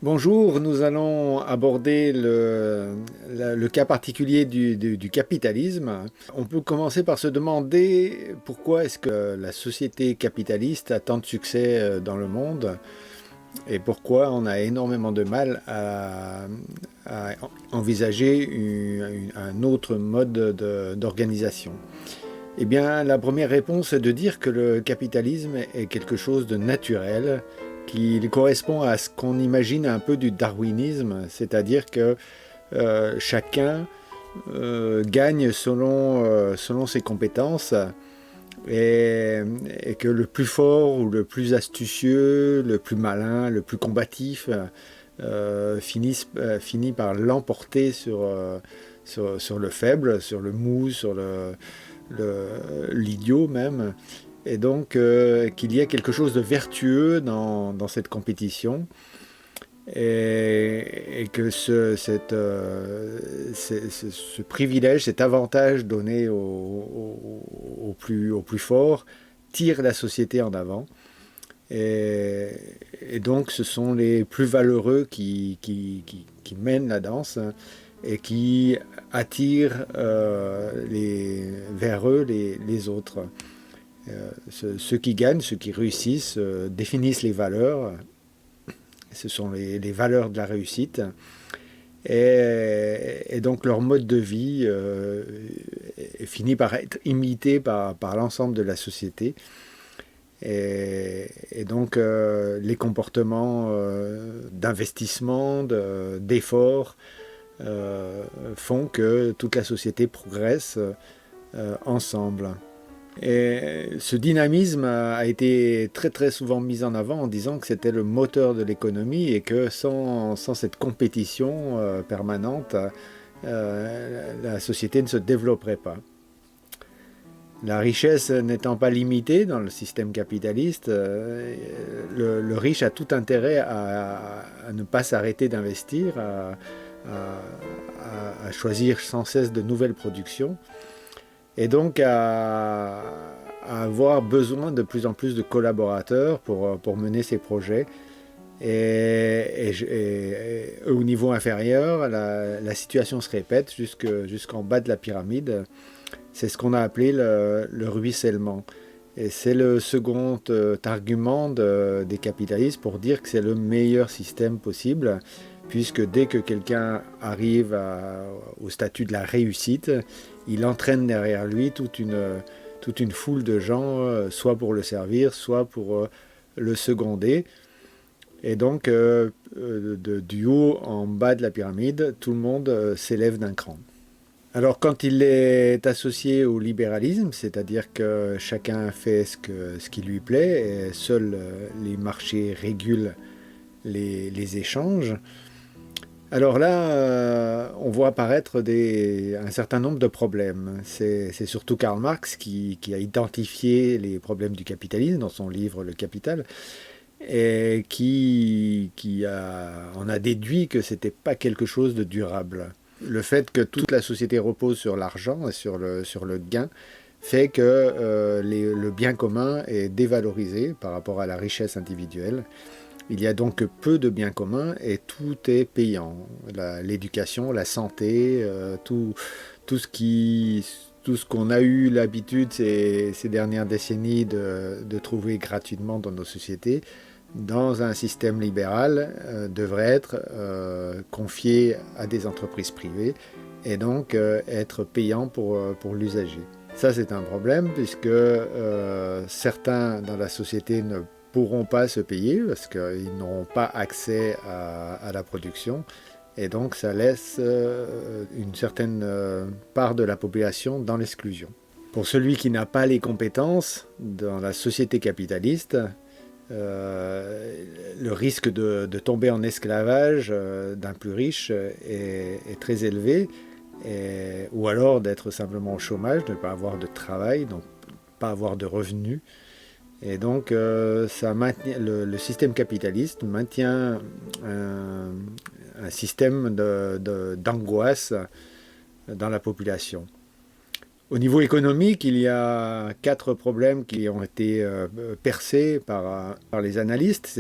Bonjour, nous allons aborder le cas particulier du capitalisme. On peut commencer par se demander pourquoi est-ce que la société capitaliste a tant de succès dans le monde et pourquoi on a énormément de mal à envisager un autre mode d'organisation. Eh bien, la première réponse est de dire que le capitalisme est quelque chose de naturel, qui correspond à ce qu'on imagine un peu du darwinisme, c'est-à-dire que chacun gagne selon ses compétences et que le plus fort ou le plus astucieux, le plus malin, le plus combatif finit par l'emporter sur le faible, sur le mou, sur l'idiot même, et donc qu'il y ait quelque chose de vertueux dans cette compétition, et que ce privilège, cet avantage donné au plus fort tire la société en avant. Et donc ce sont les plus valeureux qui mènent la danse et qui attirent vers eux les autres. Ceux qui gagnent, ceux qui réussissent, définissent les valeurs. Ce sont les valeurs de la réussite. Et donc leur mode de vie finit par être imité par l'ensemble de la société. Et donc les comportements d'investissement, d'effort, font que toute la société progresse ensemble. Et ce dynamisme a été très très souvent mis en avant en disant que c'était le moteur de l'économie et que sans cette compétition permanente, la société ne se développerait pas. La richesse n'étant pas limitée dans le système capitaliste, le riche a tout intérêt à ne pas s'arrêter d'investir, à choisir sans cesse de nouvelles productions, et donc à avoir besoin de plus en plus de collaborateurs pour mener ces projets. Et au niveau inférieur, la situation se répète jusqu'en bas de la pyramide. C'est ce qu'on a appelé le ruissellement. Et c'est le second argument des capitalistes pour dire que c'est le meilleur système possible, puisque dès que quelqu'un arrive au statut de la réussite, il entraîne derrière lui toute une foule de gens, soit pour le servir, soit pour le seconder. Et donc, du haut en bas de la pyramide, tout le monde s'élève d'un cran. Alors quand il est associé au libéralisme, c'est-à-dire que chacun fait ce qui lui plaît et seuls les marchés régulent les échanges, alors là, on voit apparaître un certain nombre de problèmes. C'est surtout Karl Marx qui a identifié les problèmes du capitalisme dans son livre Le Capital et qui en a déduit que ce n'était pas quelque chose de durable. Le fait que toute la société repose sur l'argent et sur le gain fait que le bien commun est dévalorisé par rapport à la richesse individuelle. Il y a donc peu de biens communs et tout est payant. L'éducation, la santé, tout ce qu'on a eu l'habitude ces dernières décennies de trouver gratuitement dans nos sociétés, dans un système libéral, devrait être confié à des entreprises privées et donc être payant pour l'usager. Ça, c'est un problème puisque certains dans la société ne pourront pas se payer parce qu'ils n'auront pas accès à la production. Et donc, ça laisse une certaine part de la population dans l'exclusion. Pour celui qui n'a pas les compétences dans la société capitaliste, le risque de tomber en esclavage d'un plus riche est très élevé, ou alors d'être simplement au chômage, de ne pas avoir de travail, donc pas avoir de revenus. Et donc le système capitaliste maintient un système d'angoisse dans la population. Au niveau économique, il y a 4 problèmes qui ont été percés par les analystes.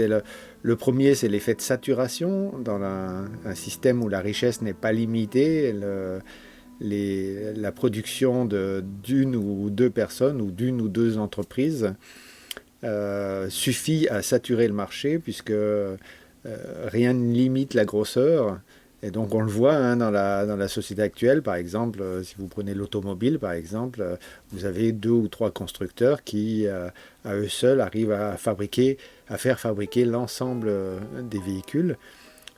Le premier, c'est l'effet de saturation dans un système où la richesse n'est pas limitée. La production d'une ou deux personnes ou d'une ou deux entreprises suffit à saturer le marché puisque rien ne limite la grosseur. Et donc on le voit hein, dans la société actuelle, par exemple, si vous prenez l'automobile, par exemple, vous avez 2 ou 3 constructeurs qui, à eux seuls, arrivent à faire fabriquer l'ensemble des véhicules.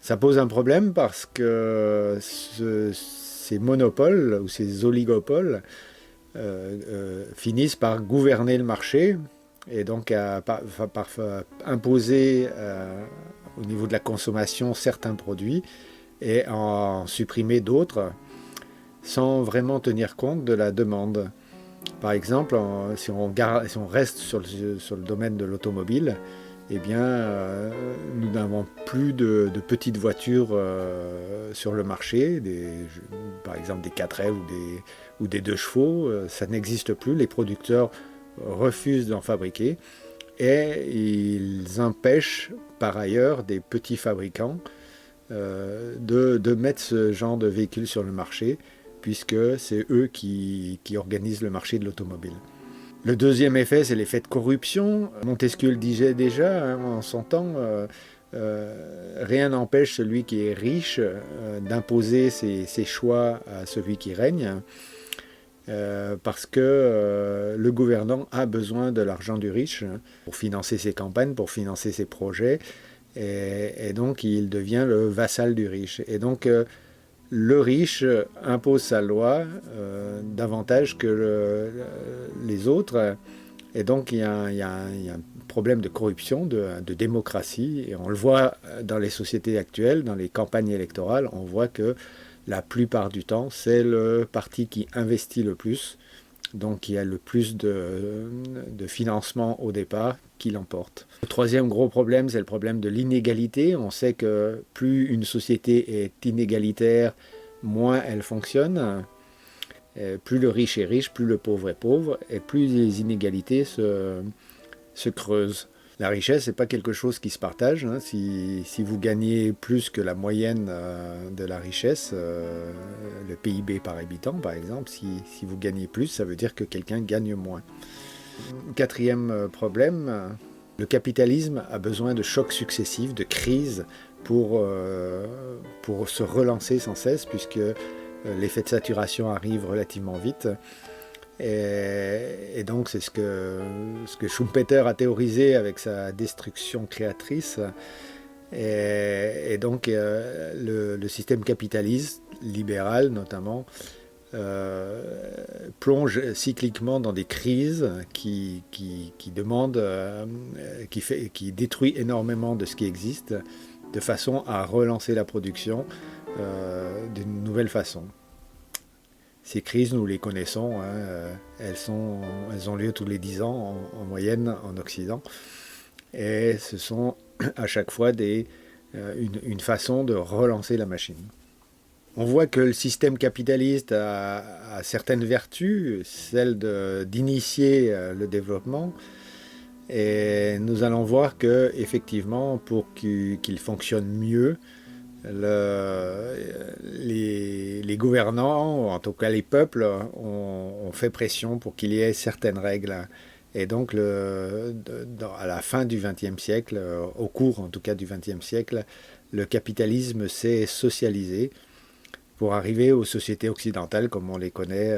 Ça pose un problème parce que ces monopoles ou ces oligopoles finissent par gouverner le marché et donc par imposer au niveau de la consommation certains produits et en supprimer d'autres sans vraiment tenir compte de la demande. Par exemple, si on reste sur le domaine de l'automobile, eh bien, nous n'avons plus de petites voitures sur le marché, par exemple des 4L ou des 2 chevaux, ça n'existe plus. Les producteurs refusent d'en fabriquer et ils empêchent par ailleurs des petits fabricants de mettre ce genre de véhicules sur le marché, puisque c'est eux qui organisent le marché de l'automobile. Le deuxième effet, c'est l'effet de corruption. Montesquieu le disait déjà hein, en son temps, rien n'empêche celui qui est riche d'imposer ses choix à celui qui règne, parce que le gouvernant a besoin de l'argent du riche pour financer ses campagnes, pour financer ses projets, et donc il devient le vassal du riche. Et donc le riche impose sa loi davantage que les autres. Et donc il y a un problème de corruption, de démocratie. Et on le voit dans les sociétés actuelles, dans les campagnes électorales, on voit que la plupart du temps, c'est le parti qui investit le plus, donc qui a le plus de financement au départ, qui l'emporte. Le troisième gros problème, c'est le problème de l'inégalité. On sait que plus une société est inégalitaire, moins elle fonctionne. Plus le riche est riche, plus le pauvre est pauvre, et plus les inégalités se creusent. La richesse, ce n'est pas quelque chose qui se partage. Hein. Si vous gagnez plus que la moyenne de la richesse, le PIB par habitant par exemple, si vous gagnez plus, ça veut dire que quelqu'un gagne moins. Quatrième problème, le capitalisme a besoin de chocs successifs, de crises pour se relancer sans cesse, puisque l'effet de saturation arrive relativement vite. Et donc c'est ce que Schumpeter a théorisé avec sa destruction créatrice. Et donc le système capitaliste, libéral notamment, plonge cycliquement dans des crises qui demandent, qui détruit énormément de ce qui existe, de façon à relancer la production d'une nouvelle façon. Ces crises, nous les connaissons, hein, elles ont lieu tous les 10 ans en moyenne en Occident. Et ce sont à chaque fois une façon de relancer la machine. On voit que le système capitaliste a certaines vertus, celle d'initier le développement. Et nous allons voir que, effectivement, pour qu'il fonctionne mieux, les gouvernants, en tout cas les peuples, ont fait pression pour qu'il y ait certaines règles. Et donc, à la fin du XXe siècle, au cours en tout cas du XXe siècle, le capitalisme s'est socialisé pour arriver aux sociétés occidentales comme on les connaît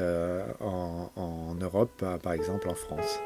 en Europe, par exemple en France.